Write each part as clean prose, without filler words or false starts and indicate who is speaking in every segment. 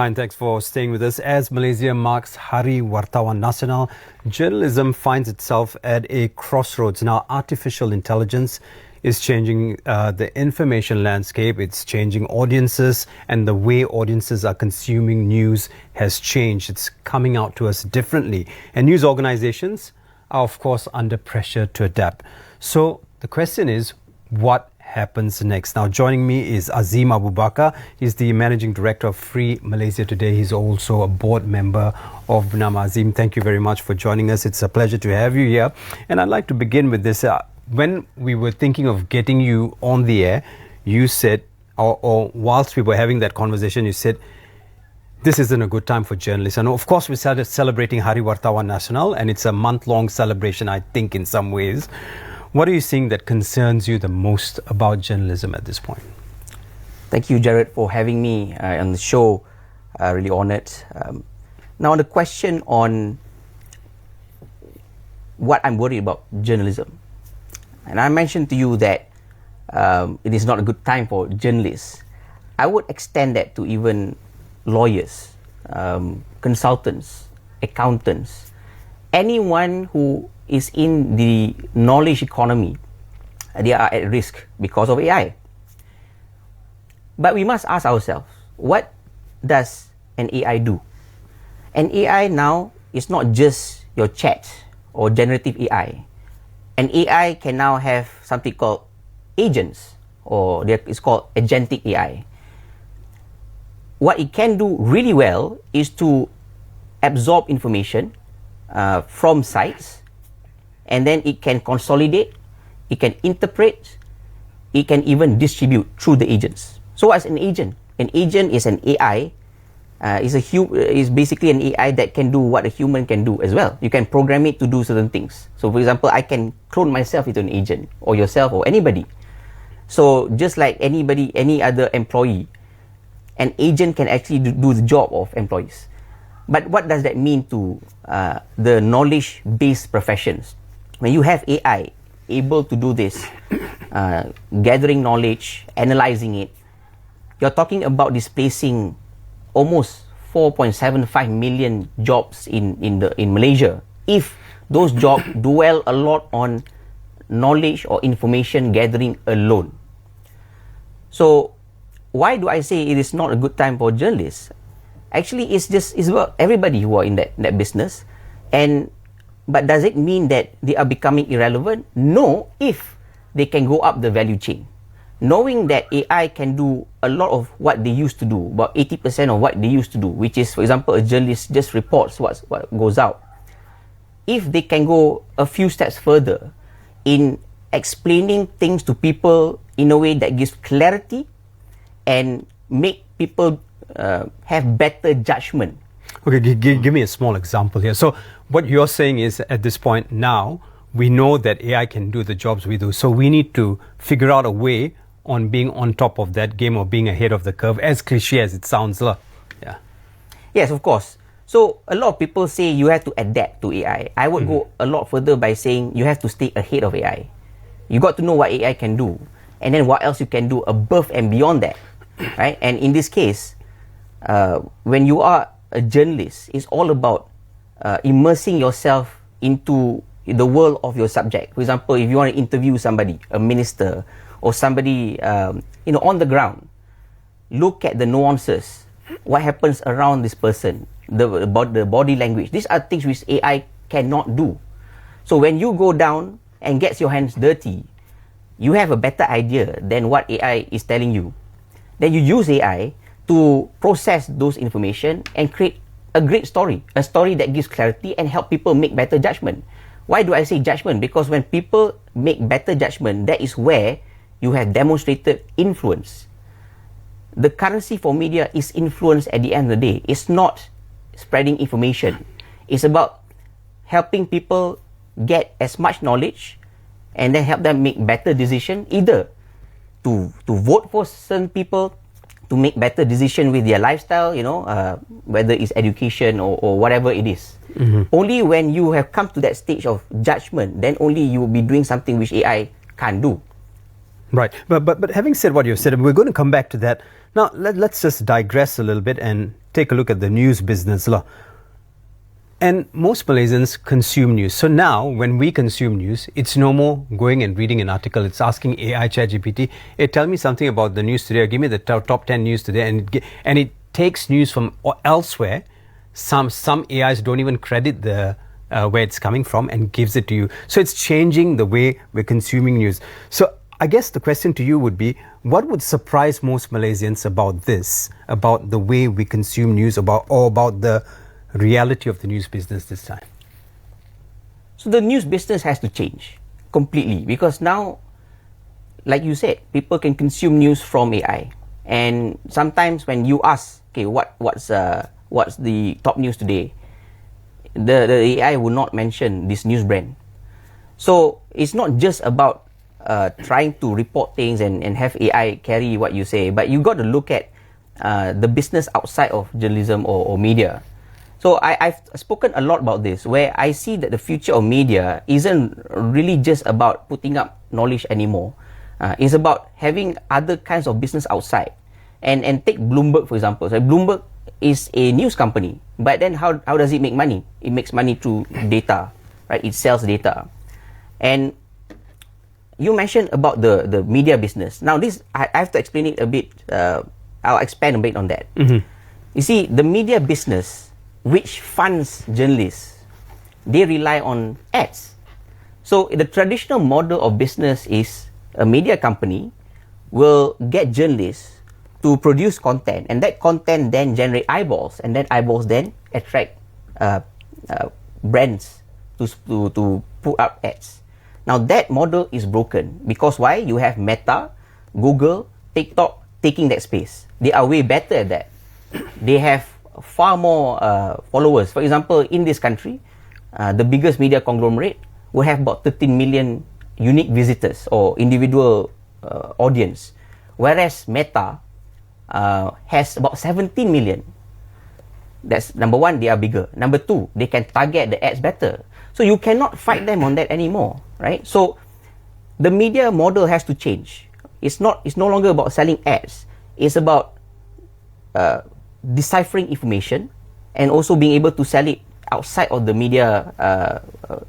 Speaker 1: fine. Thanks for staying with us. As Malaysia marks Hari Wartawan Nasional, journalism finds itself at a crossroads. Now, artificial intelligence is changing the information landscape. It's changing audiences, and the way audiences are consuming news has changed. It's coming out to us differently. And news organizations are, of course, under pressure to adapt. So the question is, what happens next? Now, joining me is Azeem Abu Bakar. He's the Managing Director of Free Malaysia Today. He's also a board member of Bernama. Azeem, thank you very much for joining us. It's a pleasure to have you here. And I'd like to begin with this. When we were thinking of getting you on the air, you said, or whilst we were having that conversation, you said, this isn't a good time for journalists. And of course, we started celebrating Hari Wartawan Nasional, and it's a month-long celebration, I think, in some ways. What are you seeing that concerns you the most about journalism at this point?
Speaker 2: Thank you, Jared, for having me on the show. Really honoured. Now, the question on what I'm worried about journalism. And I mentioned to you that it is not a good time for journalists. I would extend that to even lawyers, consultants, accountants, anyone who is in the knowledge economy. They are at risk because of AI. But we must ask ourselves, what does an AI do? An AI now is not just your chat or generative AI. An AI can now have something called agents, or it's called agentic AI. What it can do really well is to absorb information from sites, and then it can consolidate, it can interpret, it can even distribute through the agents. So as an agent is an AI, is basically an AI that can do what a human can do as well. You can program it to do certain things. So for example, I can clone myself into an agent, or yourself, or anybody. So just like anybody, any other employee, an agent can actually do the job of employees. But what does that mean to the knowledge-based professions? When you have AI able to do this, gathering knowledge, analyzing it, you're talking about displacing almost 4.75 million jobs in Malaysia, if those jobs dwell a lot on knowledge or information gathering alone. So why do I say it is not a good time for journalists? Actually, it's about everybody who are in that business. But does it mean that they are becoming irrelevant? No, if they can go up the value chain. Knowing that AI can do a lot of what they used to do, about 80% of what they used to do, which is, for example, a journalist just reports what goes out. If they can go a few steps further in explaining things to people in a way that gives clarity and make people have better judgment.
Speaker 1: Okay, give me a small example here. So what you're saying is, at this point now, we know that AI can do the jobs we do. So we need to figure out a way on being on top of that game, or being ahead of the curve, as cliche as it sounds. Yeah.
Speaker 2: Yes, of course. So a lot of people say you have to adapt to AI. I would go a lot further by saying you have to stay ahead of AI. You got to know what AI can do, and then what else you can do above and beyond that, right? And in this case, when you are a journalist, it's all about immersing yourself into the world of your subject. For example, if you want to interview somebody, a minister, or somebody on the ground, look at the nuances, what happens around this person, the body language. These are things which AI cannot do. So when you go down and gets your hands dirty, you have a better idea than what AI is telling you. Then you use AI to process those information and create a great story, a story that gives clarity and help people make better judgment. Why do I say judgment? Because when people make better judgment, that is where you have demonstrated influence. The currency for media is influence at the end of the day. It's not spreading information. It's about helping people get as much knowledge and then help them make better decision, either to vote for certain people, to make better decision with their lifestyle, whether it's education or whatever it is. Only when you have come to that stage of judgment, then only you will be doing something which AI can't do.
Speaker 1: Right. But having said what you've said, and we're going to come back to that. Now, let's just digress a little bit and take a look at the news business law. And most Malaysians consume news. So now, when we consume news, it's no more going and reading an article. It's asking AI, ChatGPT, hey, tell me something about the news today, or give me the top 10 news today. And it takes news from elsewhere. Some AIs don't even credit the where it's coming from and gives it to you. So it's changing the way we're consuming news. So I guess the question to you would be, what would surprise most Malaysians about this, about the way we consume news, about the reality of the news business this time?
Speaker 2: So the news business has to change completely, because now, like you said, people can consume news from AI. And sometimes when you ask, okay, what's the top news today, the AI will not mention this news brand. So it's not just about trying to report things and have AI carry what you say, but you got to look at the business outside of journalism or media. So I've spoken a lot about this, where I see that the future of media isn't really just about putting up knowledge anymore. It's about having other kinds of business outside. And take Bloomberg, for example. So Bloomberg is a news company, but then how does it make money? It makes money through data, right? It sells data. And you mentioned about the media business. Now this, I have to explain it a bit. I'll expand a bit on that. Mm-hmm. You see, the media business, which funds journalists, they rely on ads. So the traditional model of business is a media company will get journalists to produce content, and that content then generate eyeballs, and then eyeballs then attract brands to put up ads. Now that model is broken, because why? You have Meta, Google, TikTok taking that space. They are way better at that. They have far more followers. For example, in this country, the biggest media conglomerate will have about 13 million unique visitors or individual audience, whereas Meta has about 17 million. That's number one, they are bigger. Number two, they can target the ads better. So you cannot fight them on that anymore, right? So the media model has to change. It's no longer about selling ads. It's about deciphering information and also being able to sell it outside of the media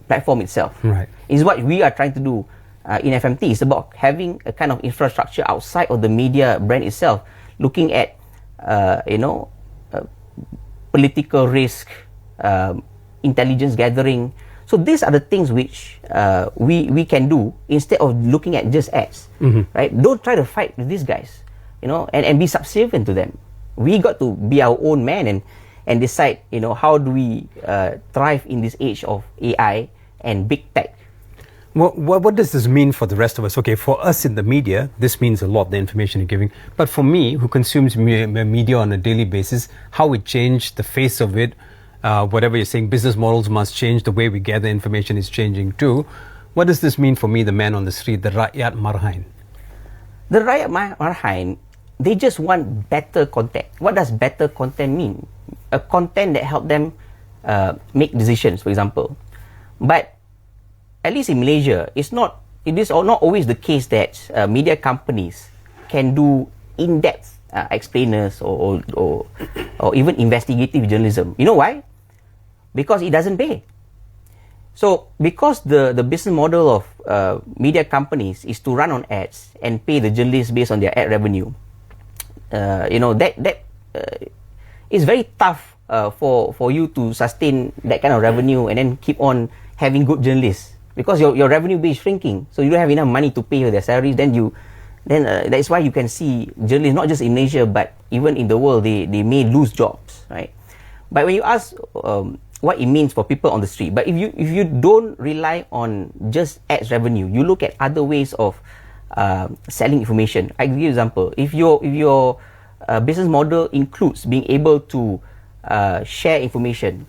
Speaker 2: platform itself.
Speaker 1: Right.
Speaker 2: Is what we are trying to do in FMT. It's about having a kind of infrastructure outside of the media brand itself, looking at political risk, intelligence gathering. So these are the things which we can do instead of looking at just ads. Mm-hmm. Right? Don't try to fight with these guys, and be subservient to them. We got to be our own man and decide, how do we thrive in this age of AI and big tech.
Speaker 1: Well, what does this mean for the rest of us? Okay, for us in the media, this means a lot, the information you're giving. But for me, who consumes media on a daily basis, how it changed, the face of it, whatever you're saying, business models must change, the way we gather information is changing too. What does this mean for me, the man on the street, the Rakyat Marhain?
Speaker 2: The Rakyat Marhain, they just want better content. What does better content mean? A content that help them make decisions, for example. But at least in Malaysia, it is not always the case that media companies can do in-depth explainers or even investigative journalism. You know why? Because it doesn't pay. So because the business model of media companies is to run on ads and pay the journalists based on their ad revenue, that is very tough for you to sustain that kind of revenue and then keep on having good journalists, because your revenue base is shrinking, so you don't have enough money to pay their salaries. Then that's why you can see journalists, not just in Malaysia but even in the world, they may lose jobs, right? But when you ask what it means for people on the street, but if you don't rely on just ads revenue, you look at other ways of selling information. I give you an example. If your business model includes being able to share information,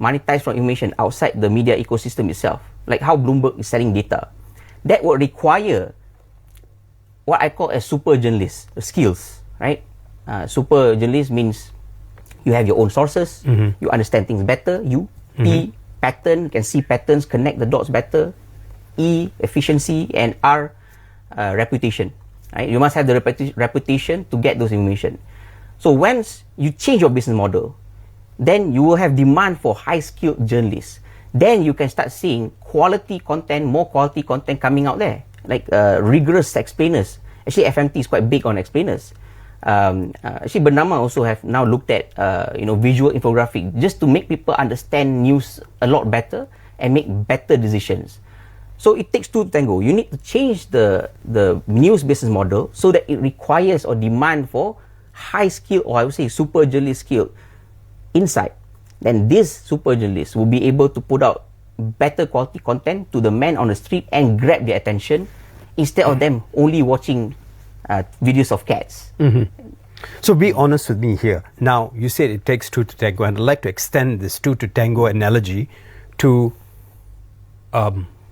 Speaker 2: monetize from information outside the media ecosystem itself, like how Bloomberg is selling data, that would require what I call a super journalist skills, right? Super journalist means you have your own sources, mm-hmm. you understand things better, P, pattern, can see patterns, connect the dots better, E, efficiency, and R, reputation, right? You must have the reputation to get those information. So once you change your business model, then you will have demand for high-skilled journalists. Then you can start seeing quality content, more quality content coming out there, like rigorous explainers. Actually, FMT is quite big on explainers. Actually, Bernama also have now looked at visual infographic just to make people understand news a lot better and make better decisions. So it takes two to tango. You need to change the news business model so that it requires or demand for high skill, or I would say super journalist skill insight. Then this super journalist will be able to put out better quality content to the man on the street and grab their attention instead of them only watching videos of cats.
Speaker 1: Mm-hmm. So be honest with me here. Now, you said it takes two to tango, and I'd like to extend this two to tango analogy to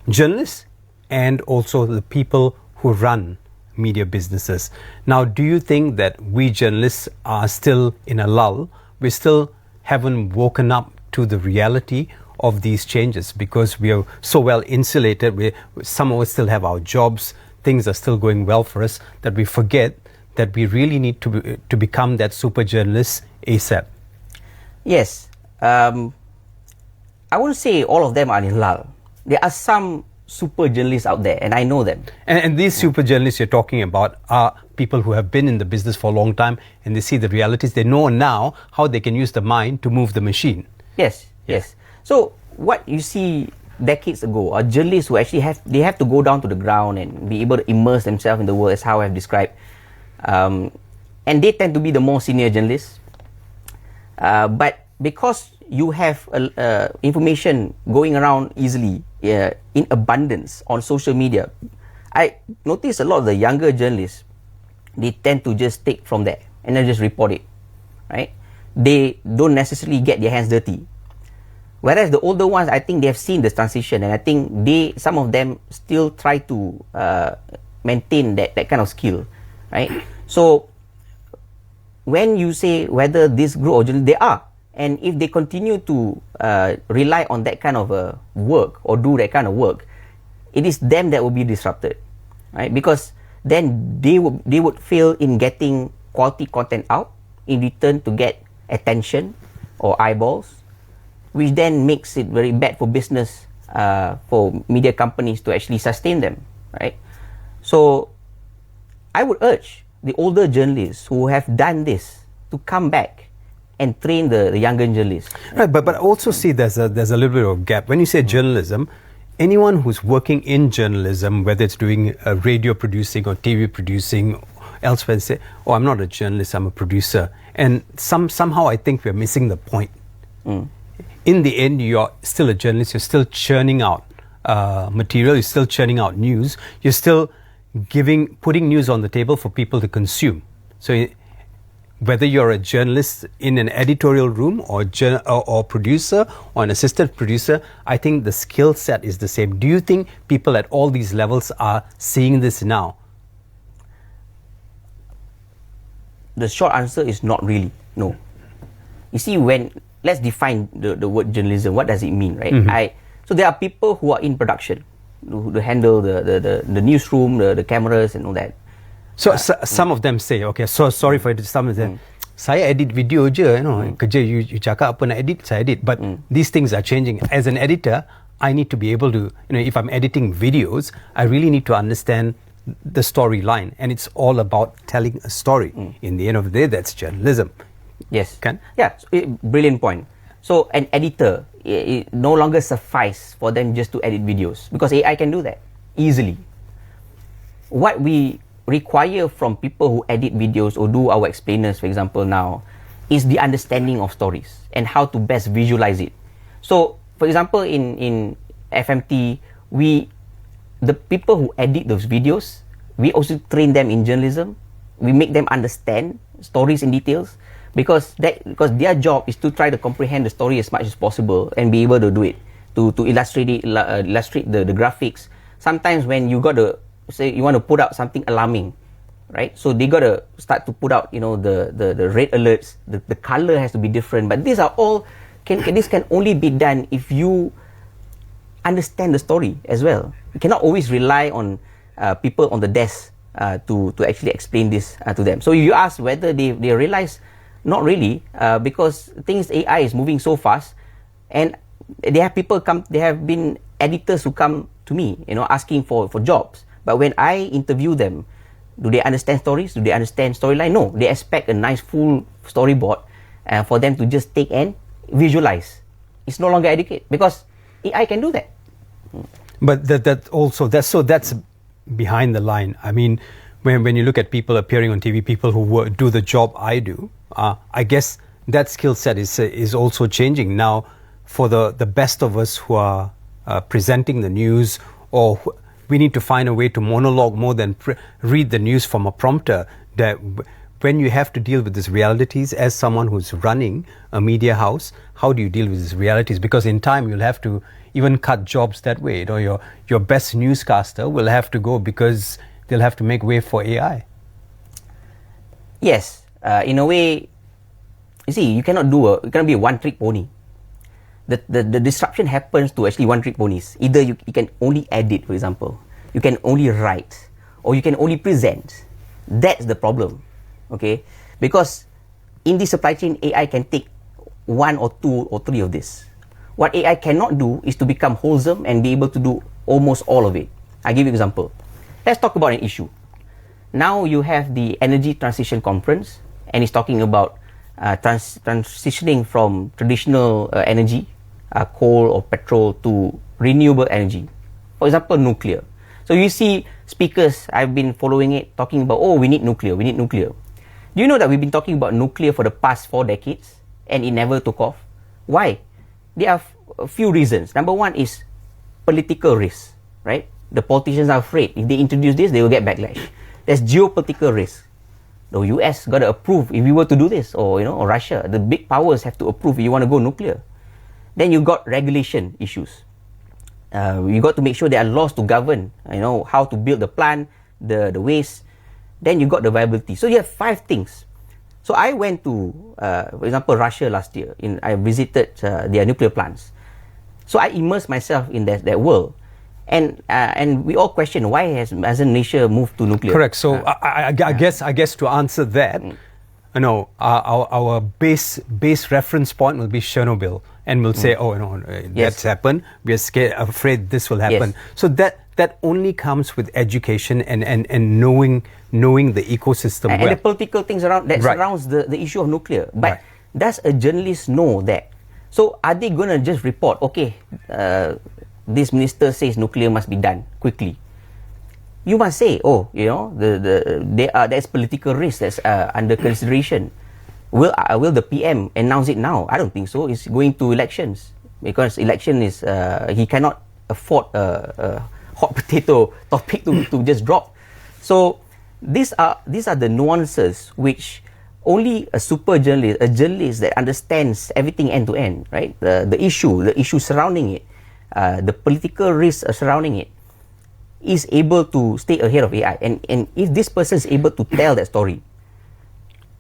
Speaker 1: journalists and also the people who run media businesses. Now, do you think that we journalists are still in a lull? We still haven't woken up to the reality of these changes because we are so well insulated. Some of us still have our jobs. Things are still going well for us that we forget that we really need to become that super journalist ASAP.
Speaker 2: Yes. I wouldn't say all of them are in lull. There are some super journalists out there, and I know them.
Speaker 1: And these super journalists you're talking about are people who have been in the business for a long time, and they see the realities. They know now how they can use the mind to move the machine.
Speaker 2: Yes. So what you see decades ago are journalists who actually have to go down to the ground and be able to immerse themselves in the world, as how I've described. And they tend to be the more senior journalists. But because you have information going around easily, in abundance on social media, I notice a lot of the younger journalists, they tend to just take from there and then just report it, right? They don't necessarily get their hands dirty. Whereas the older ones, I think they have seen this transition, and I think some of them still try to maintain that kind of skill, right? So when you say whether this group of journalists, they are, and if they continue to rely on that kind of work or do that kind of work, it is them that will be disrupted, right? Because then they would fail in getting quality content out in return to get attention or eyeballs, which then makes it very bad for business, for media companies to actually sustain them, right? So I would urge the older journalists who have done this to come back and train the younger journalists.
Speaker 1: Right, but I also see there's a little bit of a gap. When you say journalism, anyone who's working in journalism, whether it's doing radio producing or TV producing, elsewhere, say, "Oh, I'm not a journalist, I'm a producer," and somehow I think we're missing the point. In the end, you're still a journalist. You're still churning out material. You're still churning out news. You're still putting news on the table for people to consume. So whether you're a journalist in an editorial room or producer or an assistant producer, I think the skill set is the same. Do you think people at all these levels are seeing this now?
Speaker 2: The short answer is not really, no. You see, let's define the word journalism. What does it mean, right? Mm-hmm. So there are people who are in production, who handle the newsroom, the cameras and all that.
Speaker 1: So some of them say, okay, so sorry for it. Some of them, saya edit video je, kerja you cakap apa nak edit, saya edit. But these things are changing. As an editor, I need to be able to, if I'm editing videos, I really need to understand the storyline, and it's all about telling a story. In the end of the day, that's journalism.
Speaker 2: Yes. Yeah, brilliant point. So an editor, it no longer suffice for them just to edit videos, because AI can do that easily. What we require from people who edit videos or do our explainers, for example, now, is the understanding of stories and how to best visualize it. So, for example, in FMT, the people who edit those videos, we also train them in journalism. We make them understand stories in details, because their job is to try to comprehend the story as much as possible and be able to do it, to illustrate the graphics. Sometimes when you got to say you want to put out something alarming, right? So they got to start to put out, the red alerts. The color has to be different. But these are all this can only be done if you understand the story as well. You cannot always rely on people on the desk to actually explain this to them. So you ask whether they realize, not really, because things AI is moving so fast, and they have been editors who come to me, asking for jobs. But when I interview them, do they understand stories? Do they understand storyline? No, they expect a nice full storyboard for them to just take and visualize. It's no longer educate, because AI can do that.
Speaker 1: But that's behind the line. I mean, when you look at people appearing on TV, people who do the job I do, I guess that skill set is also changing now. For the best of us who are presenting the news, or we need to find a way to monologue more than read the news from a prompter. That when you have to deal with these realities as someone who's running a media house, how do you deal with these realities? Because in time you'll have to even cut jobs that way. Your best newscaster will have to go because they'll have to make way for AI.
Speaker 2: Yes, in a way, you see, you cannot be a one-trick pony. The disruption happens to actually one-trick ponies. Either you can only edit, for example, you can only write, or you can only present. That's the problem, okay? Because in the supply chain, AI can take one or two or three of this. What AI cannot do is to become wholesome and be able to do almost all of it. I'll give you an example. Let's talk about an issue. Now you have the Energy Transition Conference, and it's talking about transitioning from traditional energy, coal or petrol, to renewable energy. For example, nuclear. So you see speakers, I've been following it, talking about, we need nuclear. Do you know that we've been talking about nuclear for the past 4 decades and it never took off? Why? There are a few reasons. Number one is political risk, right? The politicians are afraid if they introduce this, they will get backlash. There's geopolitical risk. The US got to approve if you were to do this, or Russia. The big powers have to approve if you want to go nuclear. Then you got regulation issues. You got to make sure there are laws to govern, how to build the plant, the waste. Then you got the viability. So you have 5 things. So I went to, for example, Russia last year. I visited their nuclear plants. So I immersed myself in that world. And we all question, why hasn't Malaysia moved to nuclear?
Speaker 1: Correct. So I guess to answer that, our base reference point will be Chernobyl, and we'll say, that's happened. We are afraid this will happen.
Speaker 2: Yes.
Speaker 1: So that only comes with education and knowing the ecosystem
Speaker 2: and the political things surrounds the issue of nuclear. But does a journalist know that? So are they going to just report, this minister says nuclear must be done quickly? You must say, there's political risk that's under consideration. Will the PM announce it now? I don't think so. It's going to elections, because election is he cannot afford a hot potato topic to just drop. So these are the nuances which only a super journalist, a journalist that understands everything end to end, right? The issue surrounding it, the political risks surrounding it, is able to stay ahead of AI. And if this person is able to tell that story,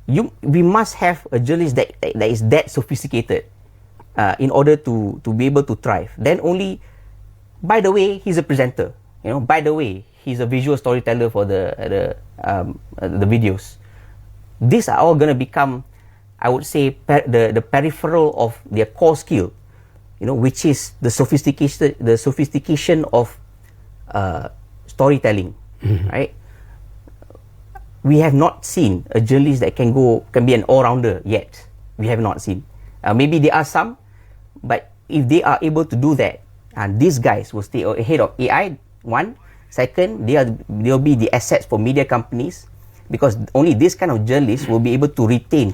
Speaker 2: we must have a journalist that is that sophisticated in order to be able to thrive. Then only, by the way, he's a presenter. By the way, he's a visual storyteller for the videos. These are all going to become, I would say, the peripheral of their core skill, which is the sophistication of storytelling, right? We have not seen a journalist that can be an all-rounder yet. We have not seen. Maybe there are some, but if they are able to do that, and these guys will stay ahead of AI. One, second, they'll be the assets for media companies, because only this kind of journalists will be able to retain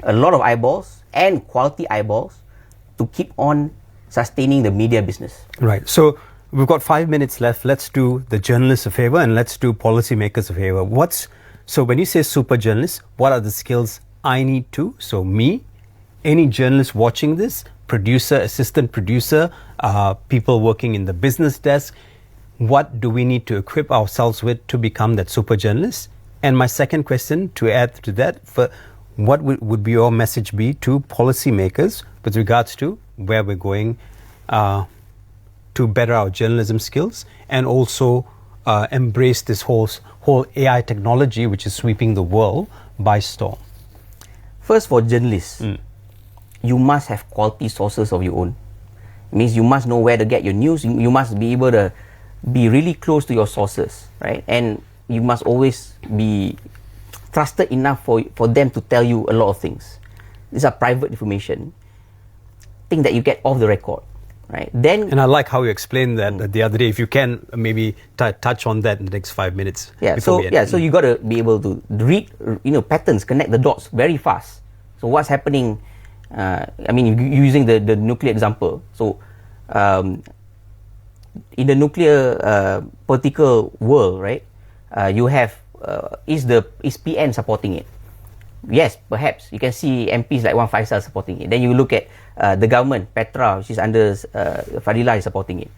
Speaker 2: a lot of eyeballs and quality eyeballs to keep on sustaining the media business.
Speaker 1: Right. So we've got 5 minutes left. Let's do the journalists a favor, and let's do policymakers a favor. So when you say super journalist, what are the skills I need to? So me, any journalist watching this, producer, assistant producer, people working in the business desk, what do we need to equip ourselves with to become that super journalist? And my second question to add to that, what would be your message be to policymakers with regards to where we're going to better our journalism skills, and also embrace this whole AI technology which is sweeping the world by storm?
Speaker 2: First, for journalists, you must have quality sources of your own. It means you must know where to get your news. You must be able to be really close to your sources, right? And you must always be trusted enough for them to tell you a lot of things. These are private information, things that you get off the record, right? Then,
Speaker 1: and I like how you explained that the other day. If you can maybe touch on that in the next 5 minutes.
Speaker 2: So you got to be able to read, patterns, connect the dots very fast. So what's happening? Using the nuclear example. So in the nuclear political world, right? You have is PN supporting it? Yes, perhaps you can see MPs like Wan Faisal supporting it. Then you look at the government, Petra, which is under Fadila, is supporting it.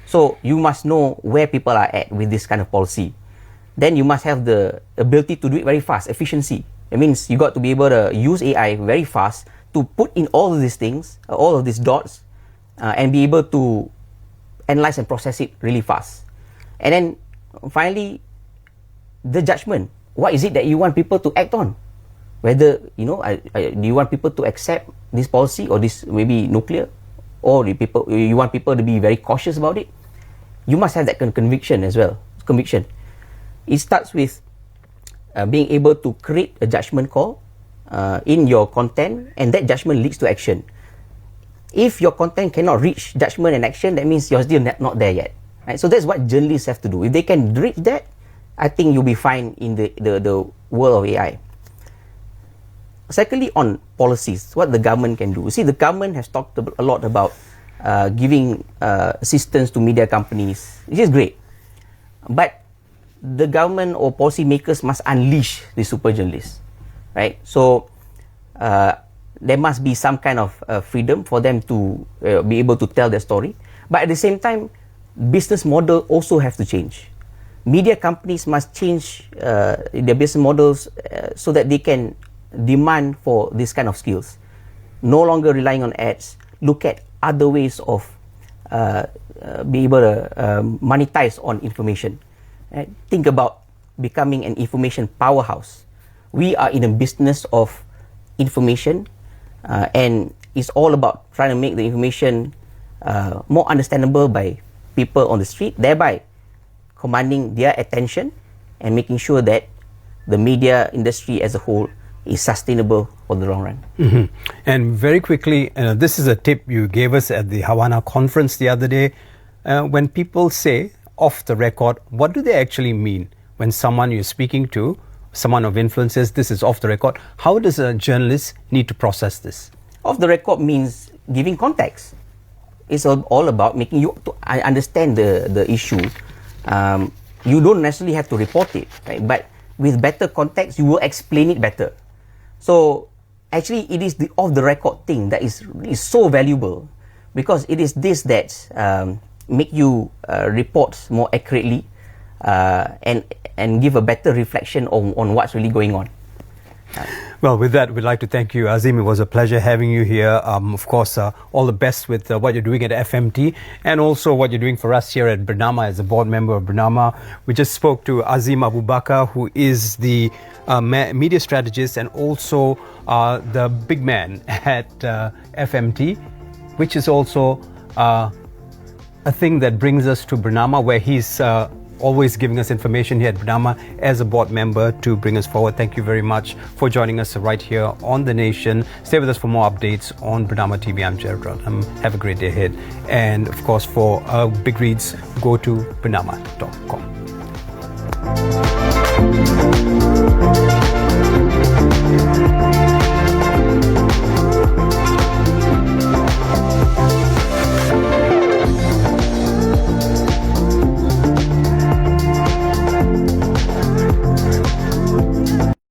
Speaker 2: So you must know where people are at with this kind of policy. Then you must have the ability to do it very fast, efficiency. It means you got to be able to use AI very fast to put in all of these things, all of these dots, and be able to analyze and process it really fast. And then finally, the judgment. What is it that you want people to act on? Whether, do you want people to accept this policy or this maybe nuclear? Or you want people to be very cautious about it? You must have that conviction as well. Conviction. It starts with being able to create a judgment call in your content, and that judgment leads to action. If your content cannot reach judgment and action, that means you're still not there yet. Right? So that's what journalists have to do. If they can reach that, I think you'll be fine in the world of AI. Secondly, on policies, what the government can do. You see, the government has talked a lot about giving assistance to media companies, which is great. But the government or policymakers must unleash the super journalists, right? So there must be some kind of freedom for them to be able to tell their story. But at the same time, business model also have to change. Media companies must change their business models so that they can demand for this kind of skills. No longer relying on ads. Look at other ways of be able to monetize on information. Right? Think about becoming an information powerhouse. We are in a business of information, and it's all about trying to make the information more understandable by people on the street, thereby commanding their attention and making sure that the media industry as a whole is sustainable for the long run.
Speaker 1: Mm-hmm. And very quickly, this is a tip you gave us at the Havana conference the other day. When people say off the record, what do they actually mean? When someone you're speaking to, someone of influence, says this is off the record, how does a journalist need to process this?
Speaker 2: Off the record means giving context. It's all about making you understand the issue. You don't necessarily have to report it, right? But with better context, you will explain it better. So actually, it is the off-the-record thing that is so valuable, because it is this that make you report more accurately and give a better reflection on what's really going on.
Speaker 1: Well, with that, we'd like to thank you, Azeem. It was a pleasure having you here. Of course, all the best with what you're doing at FMT and also what you're doing for us here at Bernama as a board member of Bernama. We just spoke to Azeem Abu Bakar, who is the media strategist and also the big man at FMT, which is also a thing that brings us to Bernama, where he's always giving us information here at Bernama as a board member to bring us forward. Thank you very much for joining us right here on The Nation. Stay with us for more updates on Bernama TV. I'm Jared Rodham. Have a great day ahead. And of course, for big reads, go to bernama.com.